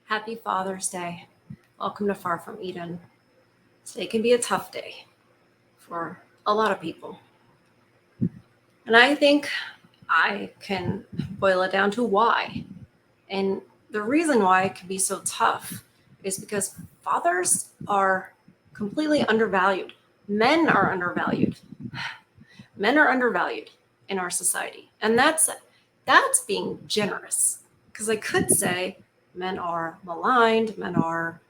Happy Father's Day. Welcome to Far From Eden. Today can be a tough day for a lot of people. And I think I can boil it down to why. And the reason why it can be so tough is because fathers are completely undervalued. Men are undervalued. Men are undervalued in our society. And that's being generous. Because I could say men are maligned, men are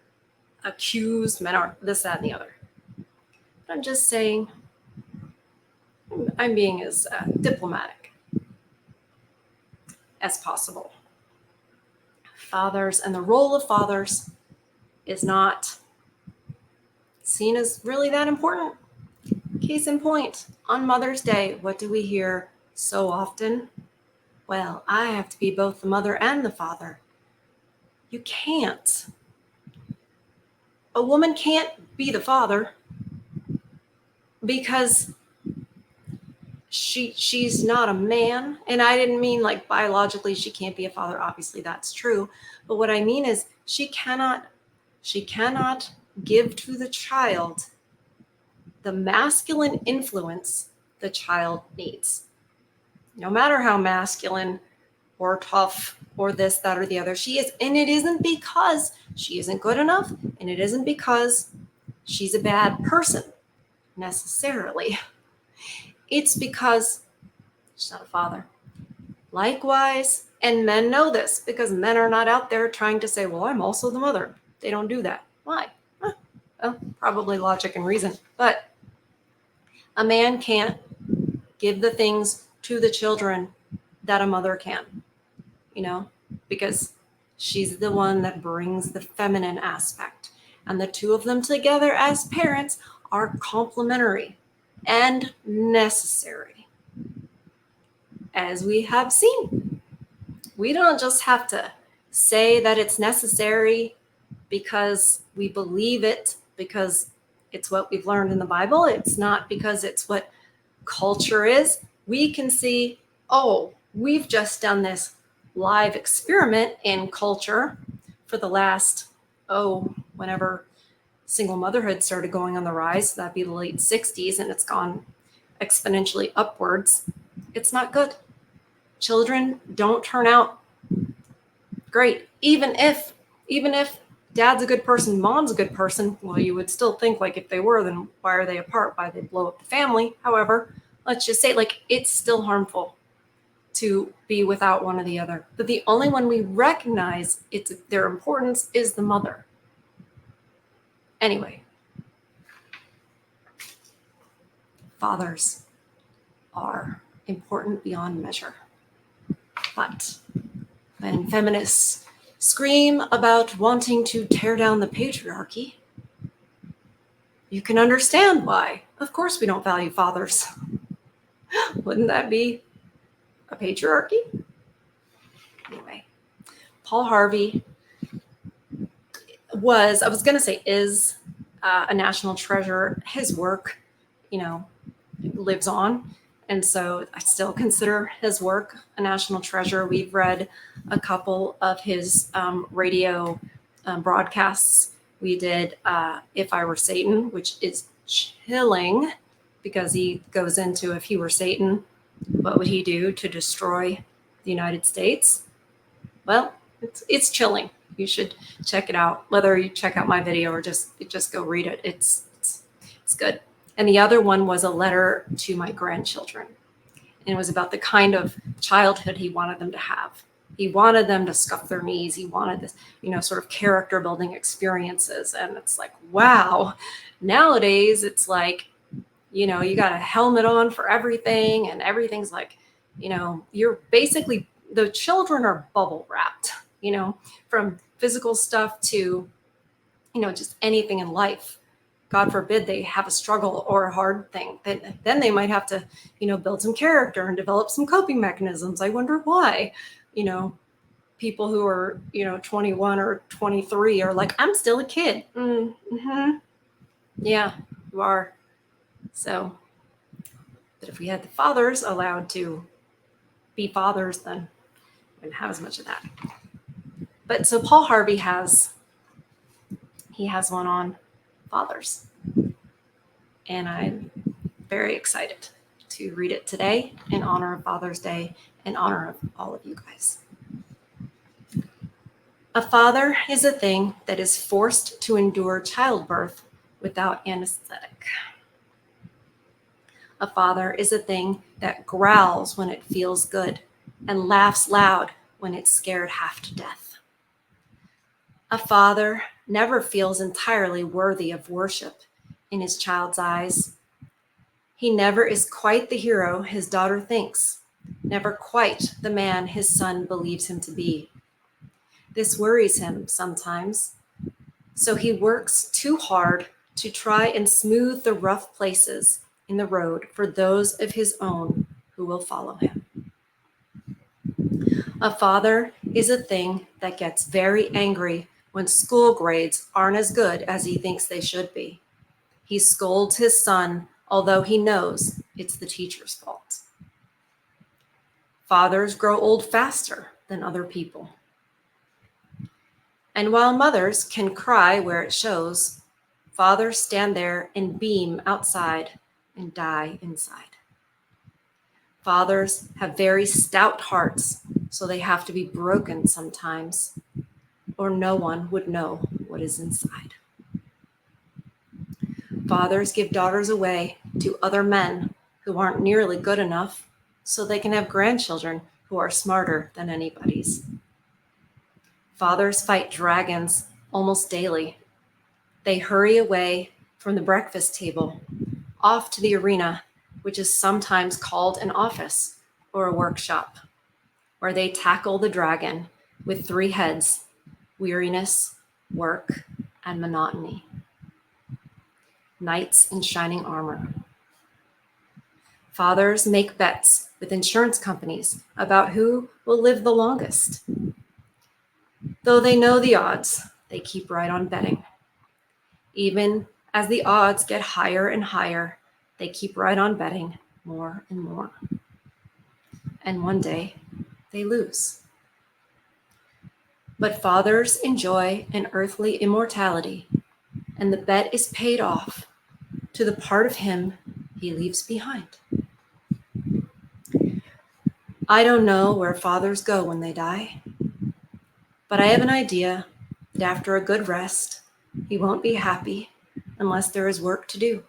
accused, men are this, that, and the other. But I'm just saying, I'm being as diplomatic as possible. Fathers and the role of fathers is not seen as really that important. Case in point, on Mother's Day, what do we hear so often? Well, I have to be both the mother and the father. You can't. A woman can't be the father because she's not a man. And I didn't mean like biologically she can't be a father. Obviously that's true. But what I mean is she cannot give to the child the masculine influence the child needs. No matter how masculine or tough or this, that, or the other she is. And it isn't because she isn't good enough, and it isn't because she's a bad person necessarily. It's because she's not a father. Likewise, and men know this because men are not out there trying to say, well, I'm also the mother. They don't do that. Why? Well, probably logic and reason. But a man can't give the things to the children that a mother can, because she's the one that brings the feminine aspect. And the two of them together as parents are complementary and necessary. As we have seen, we don't just have to say that it's necessary because we believe it, because it's what we've learned in the Bible. It's not because it's what culture is. We can see, we've just done this live experiment in culture for the last, whenever single motherhood started going on the rise, that'd be the late 60s, and it's gone exponentially upwards. It's not good. Children don't turn out great. Even if dad's a good person, mom's a good person, well, you would still think like if they were, then why are they apart? Why they blow up the family? However, let's just say like it's still harmful to be without one or the other. But the only one we recognize their importance is the mother. Anyway, fathers are important beyond measure. But when feminists scream about wanting to tear down the patriarchy, you can understand why. Of course we don't value fathers. Wouldn't that be a patriarchy? Anyway, Paul Harvey is a national treasure. His work, lives on. And so I still consider his work a national treasure. We've read a couple of his radio broadcasts. We did If I Were Satan, which is chilling because he goes into if he were Satan, what would he do to destroy the United States? Well, it's chilling. You should check it out, whether you check out my video or just go read it. It's good. And the other one was a letter to my grandchildren. And it was about the kind of childhood he wanted them to have. He wanted them to scuff their knees. He wanted this, sort of character building experiences. And it's like, wow. Nowadays, it's like, you got a helmet on for everything. And everything's like, you're basically, the children are bubble wrapped, from physical stuff to, just anything in life. God forbid they have a struggle or a hard thing. Then they might have to, build some character and develop some coping mechanisms. I wonder why, people who are, 21 or 23 are like, I'm still a kid. Mm-hmm. Yeah, you are. So, but if we had the fathers allowed to be fathers, then we wouldn't have as much of that. But so Paul Harvey has one on fathers, and I'm very excited to read it today in honor of Father's Day, in honor of all of you guys. A father is a thing that is forced to endure childbirth without anesthetic. A father is a thing that growls when it feels good and laughs loud when it's scared half to death. A father never feels entirely worthy of worship in his child's eyes. He never is quite the hero his daughter thinks, never quite the man his son believes him to be. This worries him sometimes, so he works too hard to try and smooth the rough places in the road for those of his own who will follow him. A father is a thing that gets very angry when school grades aren't as good as he thinks they should be. He scolds his son, although he knows it's the teacher's fault. Fathers grow old faster than other people. And while mothers can cry where it shows, fathers stand there and beam outside and die inside. Fathers have very stout hearts, so they have to be broken sometimes, or no one would know what is inside. Fathers give daughters away to other men who aren't nearly good enough, so they can have grandchildren who are smarter than anybody's. Fathers fight dragons almost daily. They hurry away from the breakfast table, off to the arena, which is sometimes called an office or a workshop, where they tackle the dragon with 3 heads: weariness, work, and monotony. Knights in shining armor. Fathers make bets with insurance companies about who will live the longest. Though they know the odds, they keep right on betting. Even as the odds get higher and higher, they keep right on betting more and more. And one day, they lose. But fathers enjoy an earthly immortality, and the bet is paid off to the part of him he leaves behind. I don't know where fathers go when they die, but I have an idea that after a good rest, he won't be happy unless there is work to do.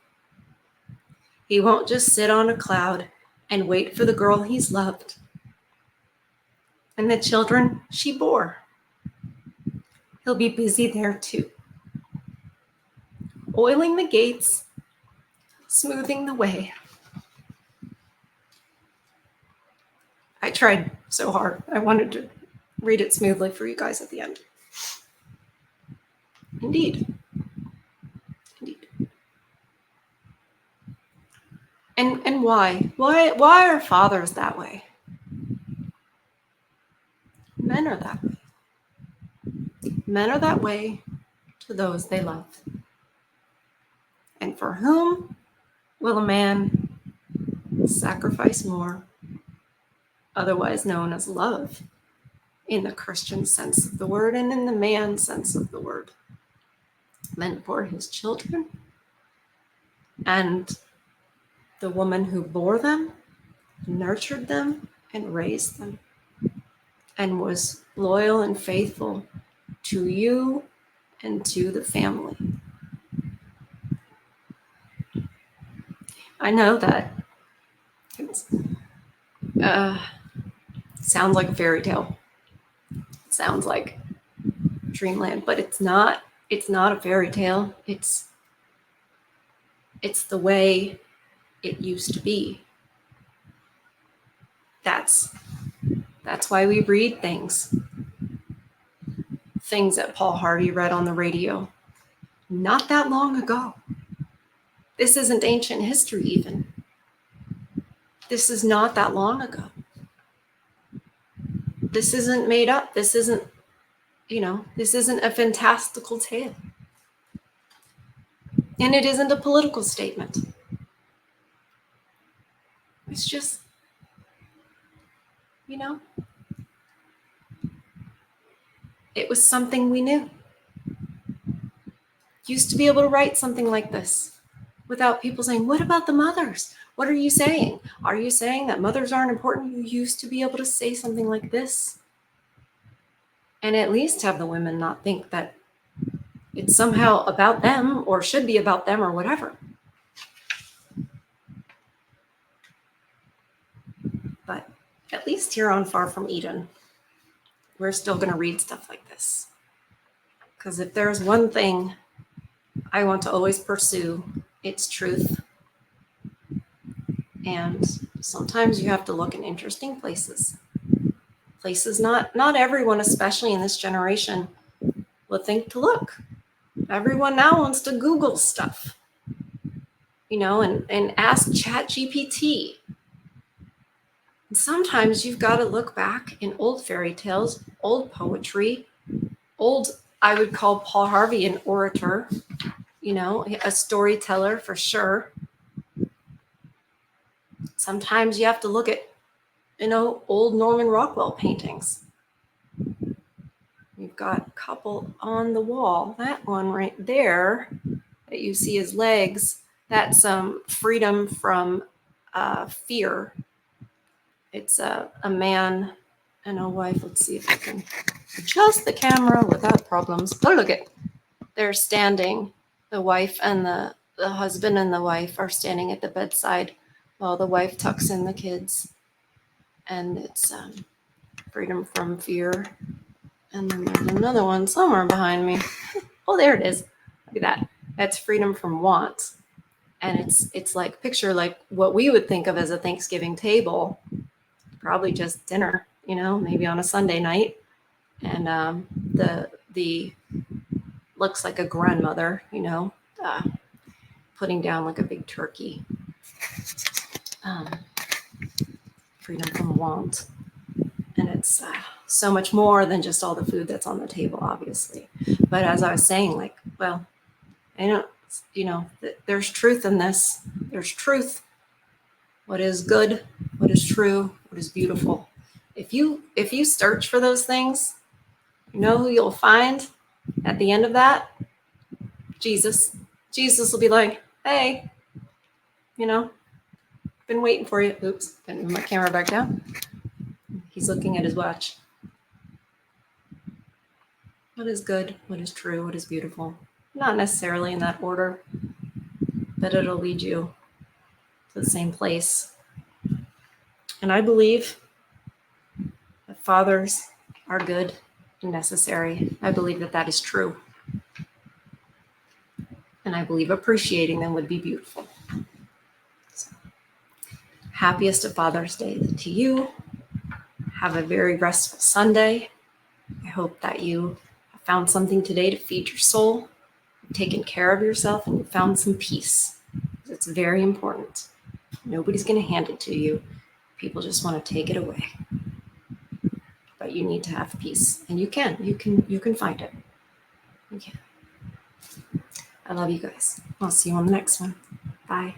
He won't just sit on a cloud and wait for the girl he's loved and the children she bore. He'll be busy there too, oiling the gates, smoothing the way. I tried so hard. I wanted to read it smoothly for you guys at the end. Indeed. Indeed. And why? Why are fathers that way? Men are that way. Men are that way to those they love. And for whom will a man sacrifice more, otherwise known as love, in the Christian sense of the word and in the man sense of the word? Meant for his children and the woman who bore them, nurtured them, and raised them, and was loyal and faithful to you and to the family. I know that it sounds like a fairy tale. It sounds like dreamland, but it's not. It's not a fairy tale. It's the way it used to be. That's why we read things that Paul Harvey read on the radio not that long ago. This isn't ancient history even. This is not that long ago. This isn't made up. This isn't a fantastical tale. And it isn't a political statement. It's just, it was something we knew. Used to be able to write something like this without people saying, what about the mothers? What are you saying? Are you saying that mothers aren't important? You used to be able to say something like this. And at least have the women not think that it's somehow about them or should be about them or whatever. But at least here on Far From Eden, we're still going to read stuff like this. Because if there's one thing I want to always pursue, it's truth. And sometimes you have to look in interesting places. Places not everyone, especially in this generation, will think to look. Everyone now wants to Google stuff, and ask ChatGPT. And sometimes you've got to look back in old fairy tales, old poetry, I would call Paul Harvey an orator, a storyteller for sure. Sometimes you have to look at, old Norman Rockwell paintings. We've got a couple on the wall. That one right there that you see his legs, that's freedom from fear. It's a man and a wife. Let's see if I can adjust the camera without problems. Oh, look at, they're standing. The wife and the husband and the wife are standing at the bedside while the wife tucks in the kids. And it's freedom from fear. And then there's another one somewhere behind me. Oh, there it is. Look at that. That's freedom from want. And it's like, picture like what we would think of as a Thanksgiving table, probably just dinner, maybe on a Sunday night. And the looks like a grandmother, putting down like a big turkey. Freedom from want. And it's so much more than just all the food that's on the table, obviously. But as I was saying, there's truth in this. There's truth. What is good, what is true, what is beautiful. If you search for those things, you know who you'll find at the end of that? Jesus. Jesus will be like, hey, been waiting for you. Oops, can I move my camera back down? He's looking at his watch. What is good? What is true? What is beautiful? Not necessarily in that order, but it'll lead you to the same place. And I believe that fathers are good and necessary. I believe that that is true. And I believe appreciating them would be beautiful. So, happiest of Father's Day to you. Have a very restful Sunday. I hope that you have found something today to feed your soul, taken care of yourself, and you found some peace. It's very important. Nobody's going to hand it to you. People just want to take it away. But you need to have peace, and you can find it. You can. I love you guys. I'll see you on the next one. Bye.